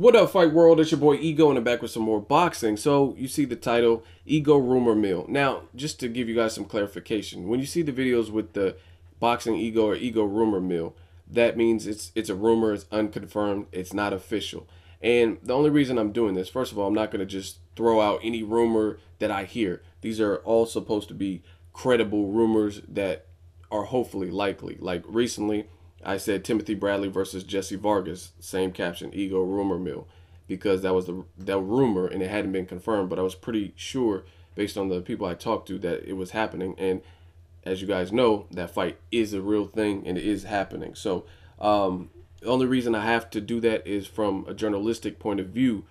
What up, Fight World? It's your boy Ego, and I'm back with some more boxing. So, you see the title, Ego Rumor Mill. Now, just to give you guys some clarification, when you see the videos with the Boxing Ego or Ego Rumor Mill, that means it's a rumor, it's unconfirmed, it's not official. And the only reason I'm doing this, first of all, I'm not going to just throw out any rumor that I hear. These are all supposed to be credible rumors that are hopefully likely. Like recently, I said Timothy Bradley versus Jesse Vargas, same caption, Ego Rumor Mill, because that was the rumor and it hadn't been confirmed, but I was pretty sure based on the people I talked to that it was happening. And as you guys know, that fight is a real thing and it is happening. So the only reason I have to do that is from a journalistic point of view.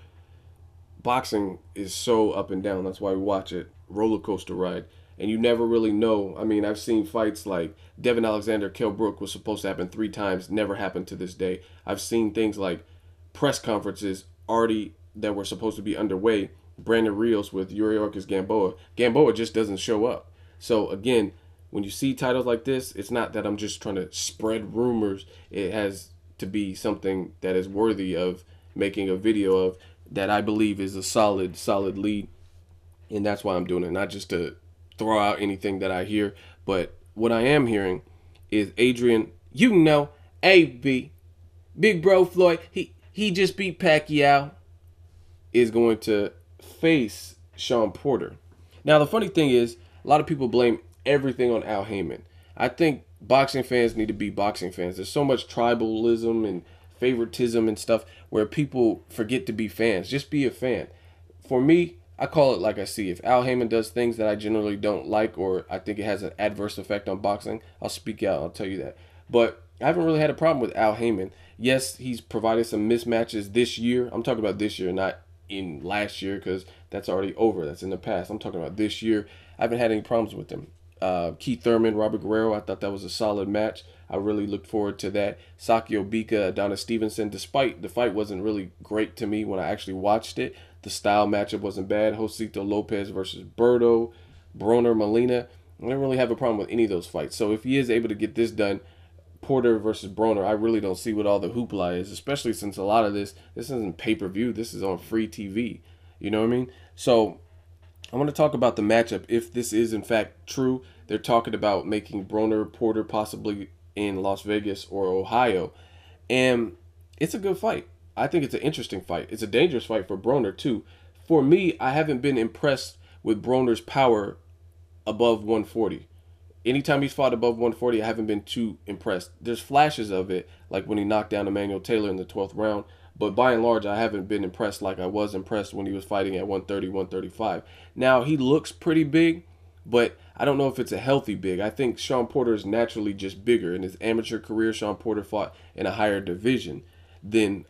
Boxing is so up and down. That's why we watch it, roller coaster ride. And you never really know. I mean, I've seen fights like Devin Alexander, Kell Brook was supposed to happen 3 times, never happened to this day. I've seen things like press conferences already that were supposed to be underway. Brandon Rios with Yuriorkis Gamboa. Gamboa just doesn't show up. So again, when you see titles like this, it's not that I'm just trying to spread rumors. It has to be something that is worthy of making a video of, that I believe is a solid lead. And that's why I'm doing it, not just to throw out anything that I hear. But what I am hearing is Adrien, AB, Big Bro Floyd, he just beat Pacquiao, is going to face Shawn Porter. Now, the funny thing is, a lot of people blame everything on Al Heyman. I think boxing fans need to be boxing fans. There's so much tribalism and favoritism and stuff where people forget to be fans. Just be a fan. For me, I call it like I see. If Al Heyman does things that I generally don't like, or I think it has an adverse effect on boxing, I'll speak out. I'll tell you that. But I haven't really had a problem with Al Heyman. Yes, he's provided some mismatches this year. I'm talking about this year, not in last year, because that's already over. That's in the past. I'm talking about this year. I haven't had any problems with him. Keith Thurman, Robert Guerrero, I thought that was a solid match. I really looked forward to that. Saki Obika, Adonis Stevenson, despite the fight wasn't really great to me when I actually watched it. The style matchup wasn't bad. Josito Lopez versus Berto, Broner, Molina. I don't really have a problem with any of those fights. So if he is able to get this done, Porter versus Broner, I really don't see what all the hoopla is, especially since a lot of this isn't pay-per-view. This is on free TV. You know what I mean? So I want to talk about the matchup. If this is in fact true, they're talking about making Broner Porter possibly in Las Vegas or Ohio. And it's a good fight. I think it's an interesting fight. It's a dangerous fight for Broner too. For me, I haven't been impressed with Broner's power above 140. Anytime he's fought above 140, I haven't been too impressed. There's flashes of it, like when he knocked down Emmanuel Taylor in the 12th round. But by and large, I haven't been impressed like I was impressed when he was fighting at 130, 135. Now, he looks pretty big, but I don't know if it's a healthy big. I think Shawn Porter is naturally just bigger. In his amateur career, Shawn Porter fought in a higher division than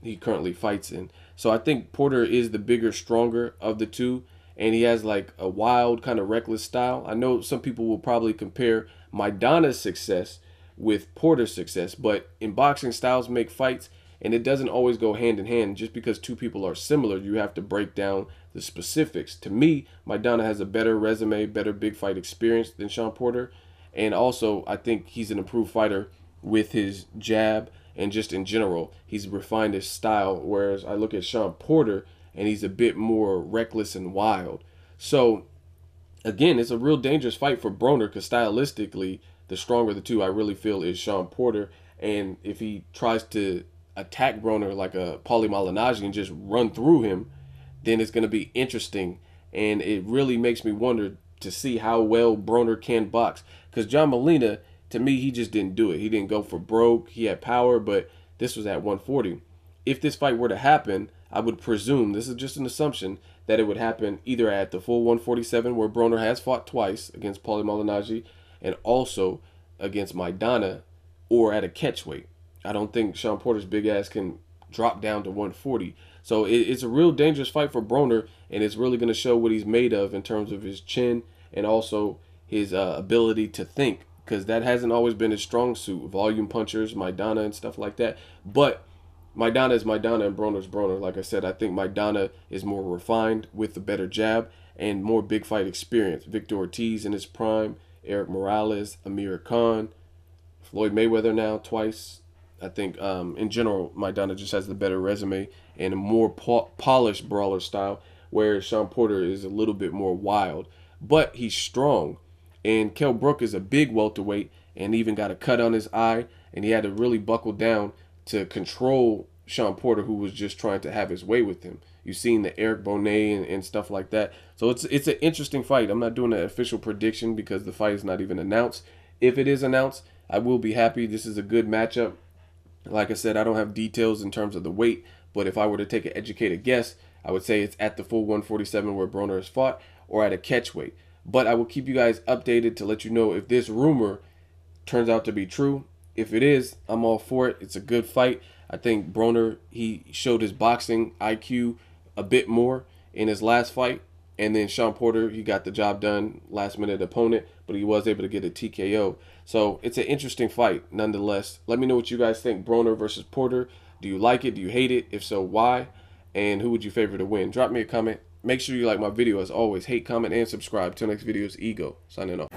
he currently fights in. So I think Porter is the bigger, stronger of the two, and he has like a wild, kind of reckless style. I know some people will probably compare Maidana's success with Porter's success, but in boxing, styles make fights, and it doesn't always go hand in hand. Just because two people are similar, you have to break down the specifics. To me, Maidana has a better resume, better big fight experience than Shawn Porter, and also I think he's an improved fighter with his jab, and just in general, he's refined his style, whereas I look at Shawn Porter and he's a bit more reckless and wild. So again, it's a real dangerous fight for Broner because stylistically, the stronger of the two I really feel is Shawn Porter. And if he tries to attack Broner like a Paulie Malignaggi and just run through him, then it's going to be interesting. And it really makes me wonder to see how well Broner can box. Because John Molina, to me, he just didn't do it. He didn't go for broke. He had power, but this was at 140. If this fight were to happen, I would presume, this is just an assumption, that it would happen either at the full 147, where Broner has fought twice against Paulie Malignaggi, and also against Maidana, or at a catchweight. I don't think Shawn Porter's big ass can drop down to 140. So it's a real dangerous fight for Broner, and it's really going to show what he's made of in terms of his chin and also his ability to think, because that hasn't always been his strong suit. Volume punchers, Maidana, and stuff like that. But Maidana is Maidana and Broner's Broner. Like I said, I think Maidana is more refined with a better jab and more big fight experience. Victor Ortiz in his prime, Eric Morales, Amir Khan, Floyd Mayweather now twice. I think in general, Maidana just has the better resume and a more polished brawler style, whereas Shawn Porter is a little bit more wild. But he's strong. And Kell Brook is a big welterweight and even got a cut on his eye, and he had to really buckle down to control Shawn Porter, who was just trying to have his way with him. You've seen the Eric Bonet and stuff like that. So it's an interesting fight. I'm not doing an official prediction because the fight is not even announced. If it is announced, I will be happy. This is a good matchup. Like I said, I don't have details in terms of the weight, but if I were to take an educated guess, I would say it's at the full 147 where Broner has fought, or at a catch weight. But I will keep you guys updated to let you know if this rumor turns out to be true. If it is, I'm all for it. It's a good fight. I think Broner, he showed his boxing IQ a bit more in his last fight. And then Shawn Porter, he got the job done, last minute opponent, but he was able to get a TKO. So it's an interesting fight nonetheless. Let me know what you guys think. Broner versus Porter. Do you like it? Do you hate it? If so, why? And who would you favor to win? Drop me a comment. Make sure you like my video as always. Hate, comment, and subscribe. Till next video, it's Ego. Signing off.